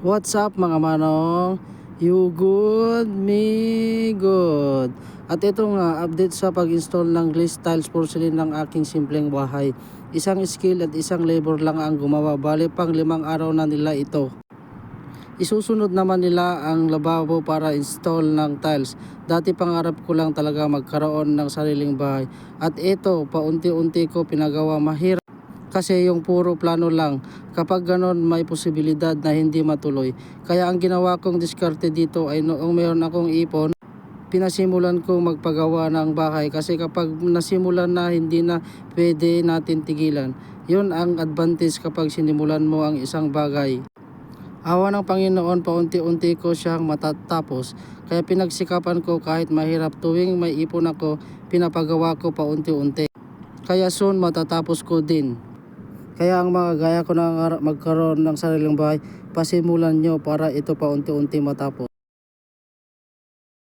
What's up mga manong? You good? Me good. At ito nga, update sa pag-install ng glaze tiles porcelain ng aking simpleng bahay. Isang skill at isang labor lang ang gumawa. Bali pang 5 araw na nila ito. Isusunod naman nila ang lababo para install ng tiles. Dati pangarap ko lang talaga magkaroon ng sariling bahay. At ito, paunti-unti ko pinagawa. Mahirap kasi yung puro plano lang. Kapag ganon, may posibilidad na hindi matuloy. Kaya ang ginawa kong diskarte dito ay noong mayroon akong ipon, pinasimulan kong magpagawa ng bahay. Kasi kapag nasimulan na, hindi na pwede natin tigilan. Yun ang advantage kapag sinimulan mo ang isang bagay. Awa ng Panginoon, paunti-unti ko siyang matatapos. Kaya pinagsikapan ko kahit mahirap. Tuwing may ipon ako, pinapagawa ko paunti-unti. Kaya soon matatapos ko din. Kaya ang mga gaya ko na magkaroon ng sariling bahay, pasimulan nyo para ito paunti-unti matapos.